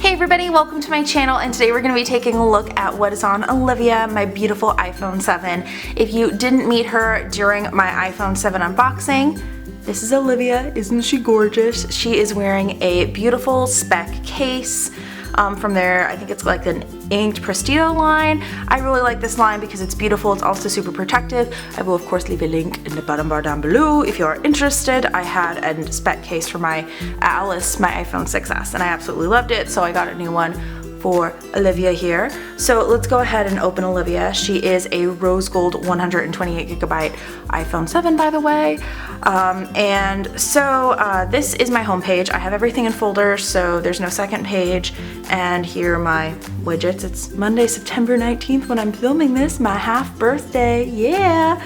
Hey everybody, welcome to my channel, and today we're going to be taking a look at what is on Olivia, my beautiful iPhone 7. If you didn't meet her during my iPhone 7 unboxing, this is Olivia. Isn't she gorgeous? She is wearing a beautiful Speck case from their, I think it's like an inked Presidio line. I really like this line because it's beautiful. It's also super protective. I will of course leave a link in the bottom bar down below if you are interested. I had a Speck case for my Alice, my iPhone 6s, and I absolutely loved it, so I got a new one for Olivia here. So let's go ahead and open Olivia. She is a rose gold 128GB iPhone 7, by the way. This is my home page. I have everything in folders, so there's no second page. And here are my widgets. It's Monday, September 19th when I'm filming this, my half birthday, yeah.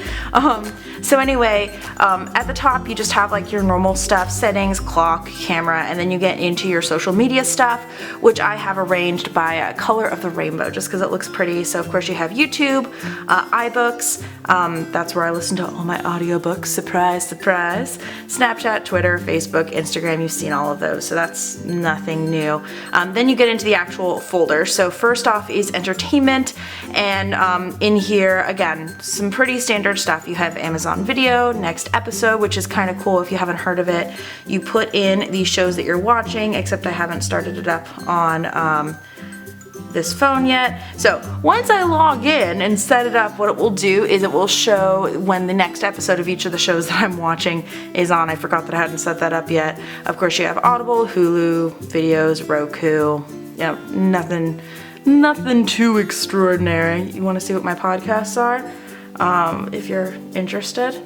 At the top you just have like your normal stuff, settings, clock, camera, and then you get into your social media stuff, which I have arranged by color of the rainbow just because it looks pretty. So of course you have YouTube, iBooks, that's where I listen to all my audiobooks, surprise, surprise, Snapchat, Twitter, Facebook, Instagram, you've seen all of those, so that's nothing new. Then you get into the actual folder. So first off is entertainment, and in here, again, some pretty standard stuff. You have Amazon Video, next episode, which is kind of cool if you haven't heard of it. You put in the shows that you're watching, except I haven't started it up on this phone yet. So once I log in and set it up, what it will do is it will show when the next episode of each of the shows that I'm watching is on. I forgot that I hadn't set that up yet. Of course you have Audible, Hulu, videos, Roku, you know, nothing too extraordinary. You want to see what my podcasts are? If you're interested.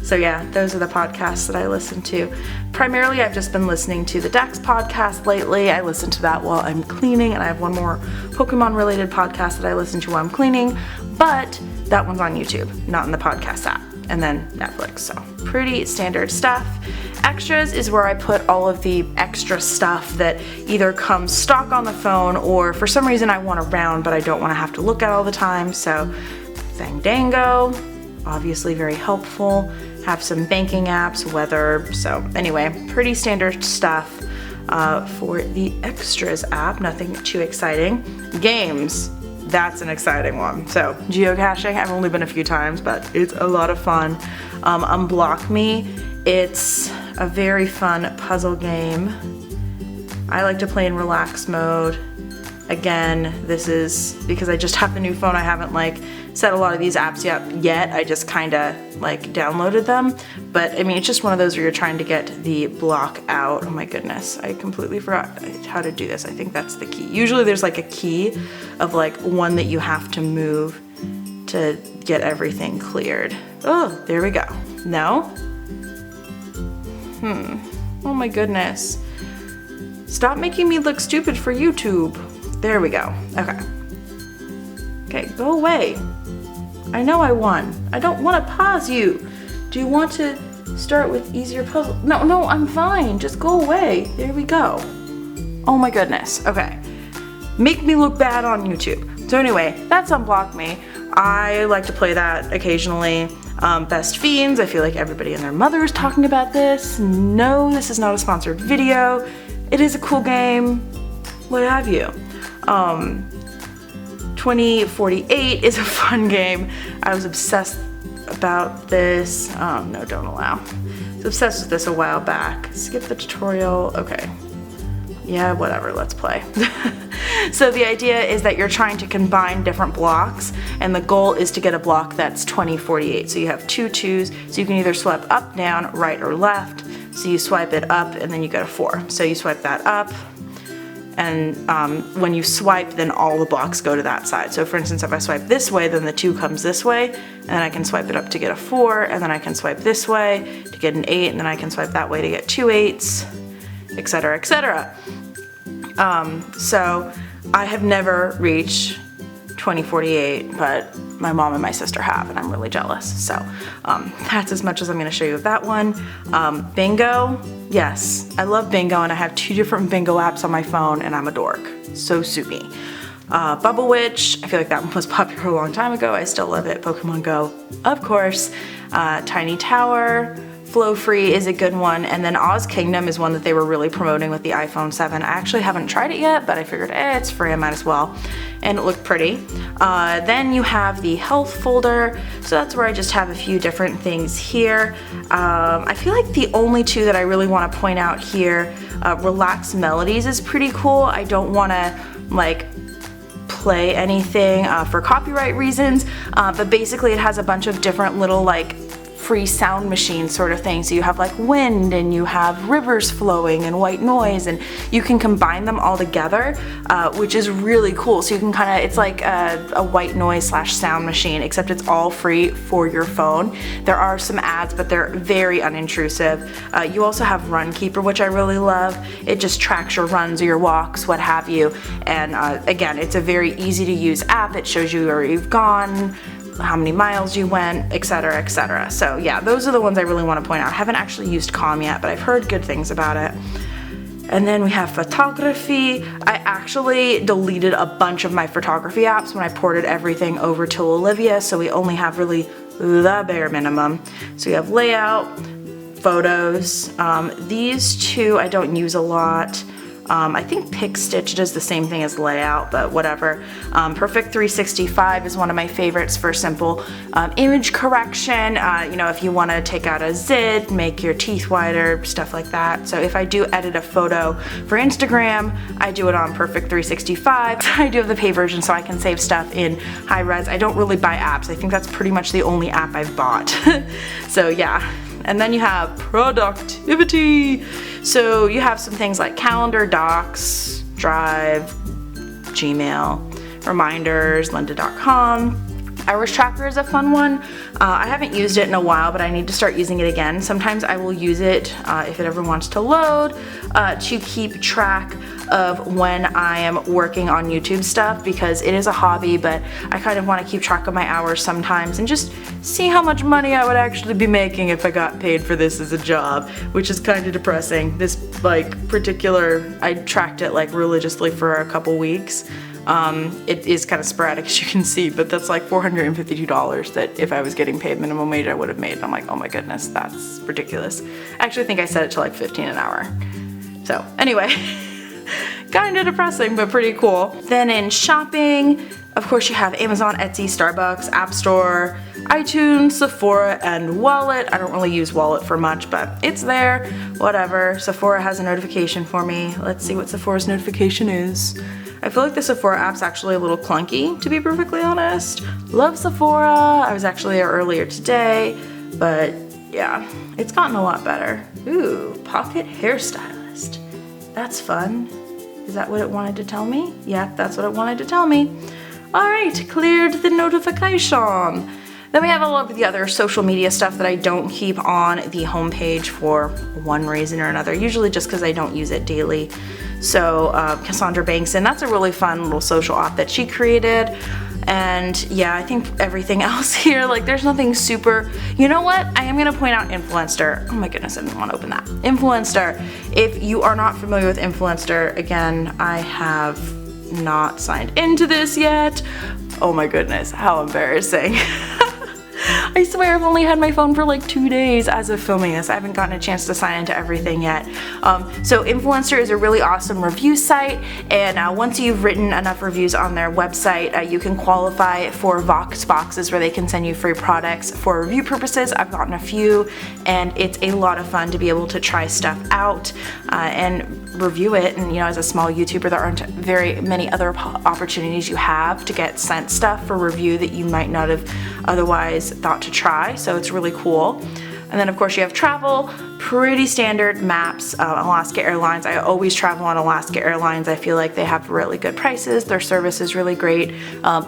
So yeah, those are the podcasts that I listen to. Primarily, I've just been listening to the Dex podcast lately. I listen to that while I'm cleaning, and I have one more Pokemon related podcast that I listen to while I'm cleaning, but that one's on YouTube, not in the podcast app, and then Netflix, so pretty standard stuff. Extras is where I put all of the extra stuff that either comes stock on the phone or for some reason I want around but I don't want to have to look at all the time. So Fandango, obviously very helpful. Have some banking apps, weather, so anyway, pretty standard stuff for the extras app, nothing too exciting. Games, that's an exciting one. So geocaching, I've only been a few times, but it's a lot of fun. Unblock Me, it's a very fun puzzle game. I like to play in relax mode. Again, this is because I just have the new phone. I haven't like set a lot of these apps yet. I just kind of like downloaded them. But I mean, it's just one of those where you're trying to get the block out. Oh my goodness, I completely forgot how to do this. I think that's the key. Usually there's like a key of like one that you have to move to get everything cleared. Oh, there we go. No? Oh my goodness. Stop making me look stupid for YouTube. There we go. Okay. Okay, go away. I know I won. I don't want to pause you. Do you want to start with easier puzzle? No, I'm fine. Just go away. There we go. Oh my goodness. Okay. Make me look bad on YouTube. So anyway, that's Unblock Me. I like to play that occasionally. Best Fiends, I feel like everybody and their mother is talking about this. No, this is not a sponsored video. It is a cool game. What have you? 2048 is a fun game. I was obsessed about this. Oh no, don't allow. I was obsessed with this a while back. Skip the tutorial. Okay. Yeah, whatever, let's play. So the idea is that you're trying to combine different blocks, and the goal is to get a block that's 2048. So you have two twos, so you can either swipe up, down, right, or left. So you swipe it up and then you get a 4. So you swipe that up, and when you swipe, then all the blocks go to that side. So for instance, if I swipe this way, then the 2 comes this way, and then I can swipe it up to get a 4, and then I can swipe this way to get an 8, and then I can swipe that way to get 2 8s, etc., etc. So I have never reached 2048, but my mom and my sister have, and I'm really jealous. So that's as much as I'm going to show you of that one. Bingo, yes, I love bingo, and I have 2 different bingo apps on my phone, and I'm a dork. So sue me. Bubble Witch, I feel like that one was popular a long time ago. I still love it. Pokemon Go, of course. Tiny Tower, Flow Free is a good one, and then Oz Kingdom is one that they were really promoting with the iPhone 7. I actually haven't tried it yet, but I figured, it's free, I might as well. And it looked pretty. Then you have the health folder, so that's where I just have a few different things here. I feel like the only two that I really want to point out here, Relax Melodies is pretty cool. I don't want to like play anything for copyright reasons, but basically it has a bunch of different little like free sound machine sort of thing. So you have like wind, and you have rivers flowing, and white noise, and you can combine them all together, which is really cool. So you can kind of, it's like a white noise slash sound machine, except it's all free for your phone. There are some ads, but they're very unintrusive. You also have Runkeeper, which I really love. It just tracks your runs or your walks, what have you. And again, it's a very easy to use app. It shows you where you've gone, how many miles you went, etc, etc. So yeah, those are the ones I really want to point out. I haven't actually used Calm yet, but I've heard good things about it. And then we have photography. I actually deleted a bunch of my photography apps when I ported everything over to Olivia, so we only have really the bare minimum. So you have layout, photos. These two I don't use a lot. I think PicStitch does the same thing as layout, but whatever. Perfect 365 is one of my favorites for simple image correction. You know, if you want to take out a zit, make your teeth whiter, stuff like that. So if I do edit a photo for Instagram, I do it on Perfect 365. I do have the pay version so I can save stuff in high res. I don't really buy apps. I think that's pretty much the only app I've bought. So yeah. And then you have productivity. So you have some things like calendar, docs, drive, Gmail, reminders, lynda.com. Hours tracker is a fun one. I haven't used it in a while, but I need to start using it again. Sometimes I will use it if it ever wants to load to keep track of when I am working on YouTube stuff, because it is a hobby, but I kind of want to keep track of my hours sometimes and just see how much money I would actually be making if I got paid for this as a job, which is kind of depressing. This like particular, I tracked it like religiously for a couple weeks. It is kind of sporadic, as you can see, but that's like $452 that if I was getting paid minimum wage I would have made. And I'm like, oh my goodness, that's ridiculous. I actually think I set it to like 15 an hour. So anyway, kind of depressing, but pretty cool. Then in shopping, of course you have Amazon, Etsy, Starbucks, App Store, iTunes, Sephora, and Wallet. I don't really use Wallet for much, but it's there, whatever. Sephora has a notification for me. Let's see what Sephora's notification is. I feel like the Sephora app's actually a little clunky, to be perfectly honest. Love Sephora. I was actually there earlier today, but yeah, it's gotten a lot better. Ooh, pocket hairstylist. That's fun. Is that what it wanted to tell me? Yeah, that's what it wanted to tell me. All right, cleared the notification. Then we have all of the other social media stuff that I don't keep on the homepage for one reason or another, usually just because I don't use it daily. So Cassandra Bankson, that's a really fun little social app that she created. And yeah, I think everything else here, like there's nothing super, you know what? I am gonna point out Influencer. Oh my goodness, I didn't want to open that. Influencer. If you are not familiar with Influencer, again, I have not signed into this yet. Oh my goodness, how embarrassing. I swear I've only had my phone for like 2 days as of filming this. I haven't gotten a chance to sign into everything yet. So Influencer is a really awesome review site, and once you've written enough reviews on their website, you can qualify for Vox boxes where they can send you free products for review purposes. I've gotten a few, and it's a lot of fun to be able to try stuff out and review it. And you know, as a small YouTuber, there aren't very many other opportunities you have to get sent stuff for review that you might not have otherwise thought to try, so it's really cool. And then of course you have travel, pretty standard maps, Alaska Airlines. I always travel on Alaska Airlines. I feel like they have really good prices, their service is really great,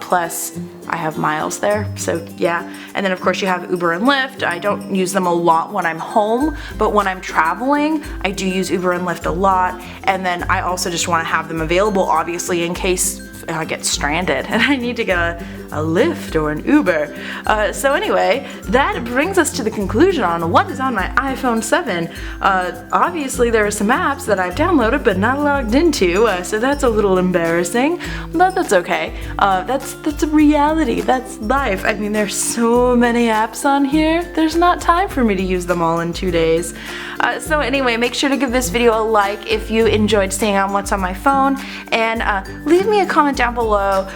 plus I have miles there, so yeah. And then of course you have Uber and Lyft. I don't use them a lot when I'm home, but when I'm traveling, I do use Uber and Lyft a lot. And then I also just want to have them available, obviously, in case if I get stranded and I need to get a Lyft or an Uber. So anyway, that brings us to the conclusion on what is on my iPhone 7. Obviously there are some apps that I've downloaded but not logged into, so that's a little embarrassing, but that's okay. That's a reality, that's life. I mean, there's so many apps on here, there's not time for me to use them all in 2 days. So anyway, make sure to give this video a like if you enjoyed seeing on what's on my phone, and leave me a comment down below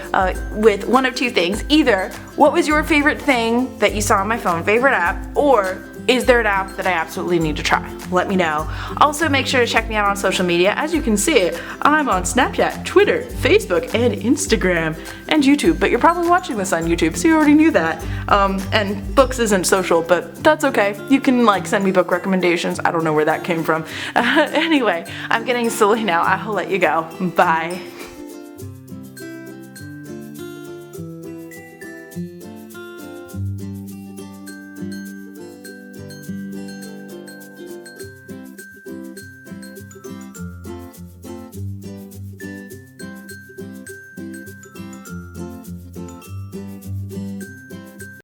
with one of two things. Either, what was your favorite thing that you saw on my phone, favorite app, or is there an app that I absolutely need to try? Let me know. Also, make sure to check me out on social media. As you can see, I'm on Snapchat, Twitter, Facebook, and Instagram, and YouTube. But you're probably watching this on YouTube, so you already knew that. And books isn't social, but that's okay. You can send me book recommendations. I don't know where that came from. Anyway, I'm getting silly now. I'll let you go. Bye.